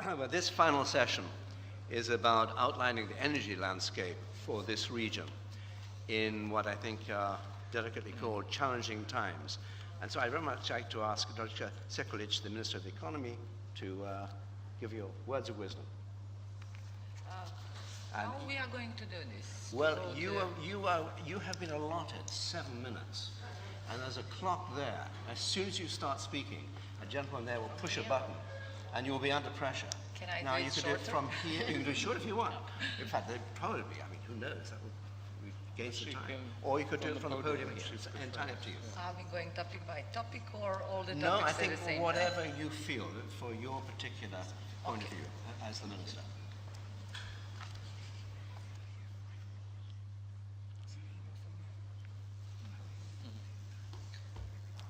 Well, this final session is about outlining the energy landscape for this region in what I think are delicately called challenging times. And so I'd very much like to ask Dragica Sekulic, the Minister of the Economy, to give you words of wisdom. How we are going to do this? Well, you have been allotted 7 minutes, and there's a clock there. As soon as you start speaking, a gentleman there will push a button, and you will be under pressure. Can I now do it you could shorter? do it from here. You can do it short if you want. In fact, they'd probably be. I mean, who knows? That would gain some time. Or you could do it from the podium here. It's entirely up to you. Are we going topic by topic or all the topics No, I at think the same whatever time? you feel for your particular point of view as the minister.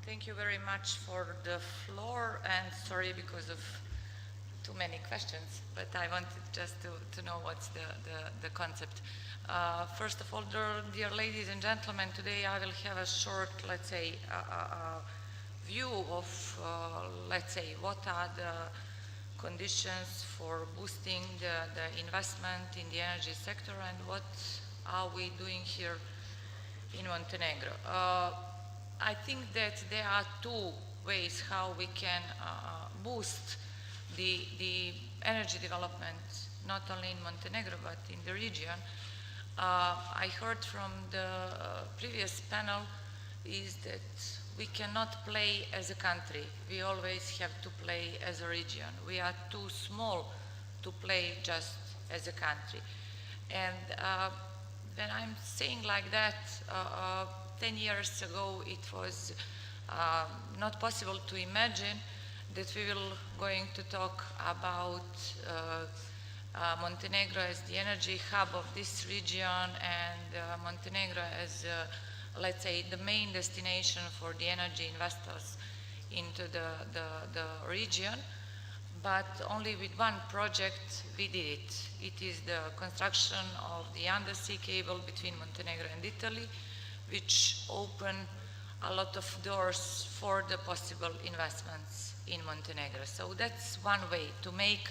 Thank you very much for the floor, and sorry because of too many questions, but I wanted just to know what's the concept. First of all, dear ladies and gentlemen, today I will have a short, let's say, view of, let's say, what are the conditions for boosting the investment in the energy sector and what are we doing here in Montenegro. I think that there are two ways how we can boost the energy development, not only in Montenegro but in the region. I heard from the previous panel is that we cannot play as a country. We always have to play as a region. We are too small to play just as a country. And when I'm saying like that, 10 years ago it was not possible to imagine that we will going to talk about Montenegro as the energy hub of this region and Montenegro as, let's say, the main destination for the energy investors into the region. But only with one project we did it. It is the construction of the undersea cable between Montenegro and Italy, which opened a lot of doors for the possible investments in Montenegro. So that's one way to make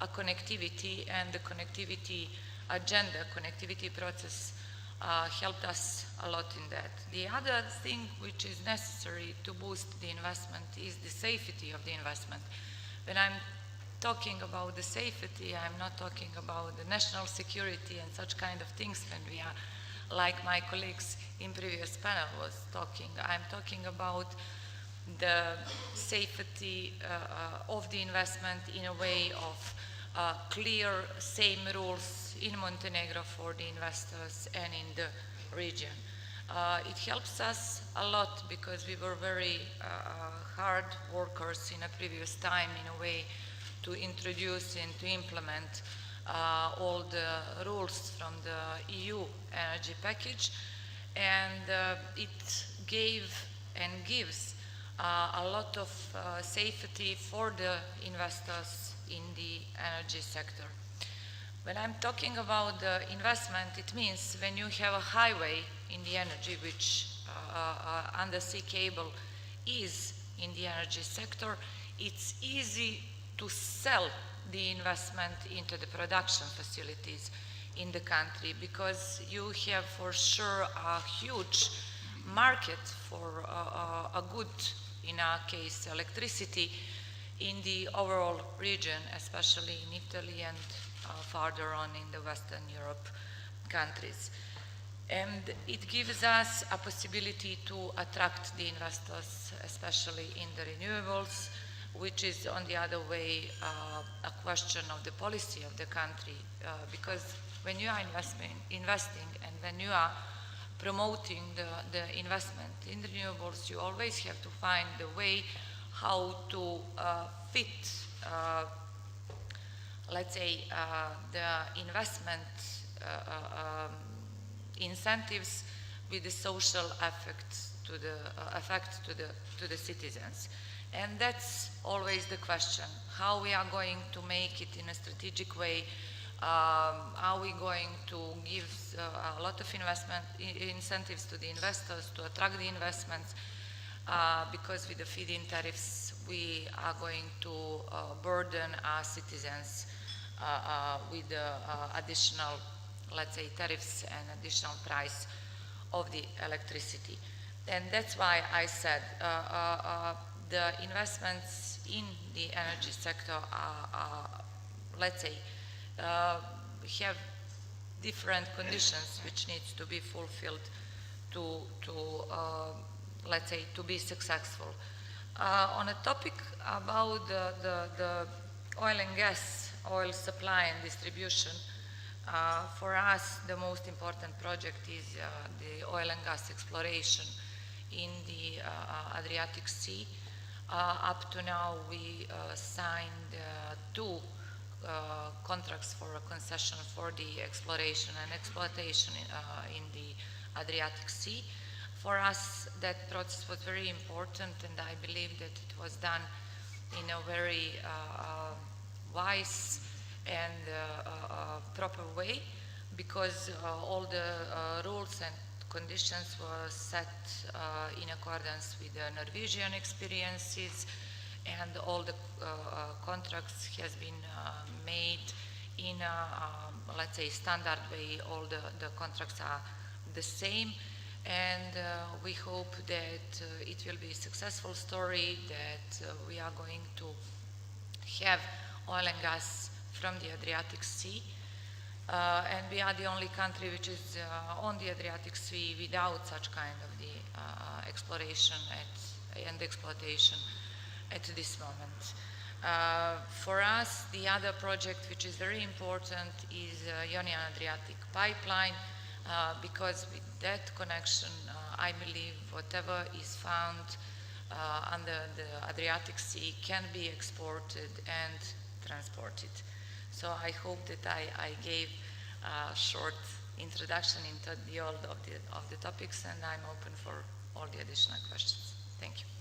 a connectivity, and the connectivity agenda, connectivity process helped us a lot in that. The other thing which is necessary to boost the investment is the safety of the investment. When I'm talking about the safety, I'm not talking about the national security and such kind of things when we are, like my colleagues in previous panel was talking. I'm talking about the safety of the investment in a way of clear, same rules in Montenegro for the investors and in the region. It helps us a lot because we were very hard workers in a previous time in a way to introduce and to implement all the rules from the EU energy package, and it gave and gives a lot of safety for the investors in the energy sector. When I'm talking about the investment, it means when you have a highway in the energy, which undersea cable is in the energy sector, it's easy to sell the investment into the production facilities in the country, because you have for sure a huge market for a good, in our case, electricity in the overall region, especially in Italy and farther on in the Western Europe countries. And it gives us a possibility to attract the investors, especially in the renewables, which is on the other way a question of the policy of the country, because when you are investing and when you are promoting the investment in renewables, you always have to find the way how to fit, let's say, the investment incentives with the social effect to the citizens. And that's always the question, how we are going to make it in a strategic way. Are we going to give a lot of investment incentives to the investors to attract the investments? Because with the feed-in tariffs, we are going to burden our citizens with additional, let's say, tariffs and additional price of the electricity. And that's why I said the investments in the energy sector are let's say, have different conditions which needs to be fulfilled to let's say, to be successful. On a topic about the oil and gas, oil supply and distribution, for us the most important project is the oil and gas exploration in the Adriatic Sea. Up to now we signed 2 contracts for a concession for the exploration and exploitation in the Adriatic Sea. For us, that process was very important, and I believe that it was done in a very wise and proper way, because all the rules and conditions were set in accordance with the Norwegian experiences, and all the contracts has been made in a, let's say, standard way. All the contracts are the same, and we hope that it will be a successful story, that we are going to have oil and gas from the Adriatic Sea, and we are the only country which is on the Adriatic Sea without such kind of the exploration and exploitation at this moment. For us, the other project which is very important is Ionian Adriatic pipeline, because with that connection, I believe whatever is found under the Adriatic Sea can be exported and transported. So I hope that I gave a short introduction into the all of the topics, and I'm open for all the additional questions. Thank you.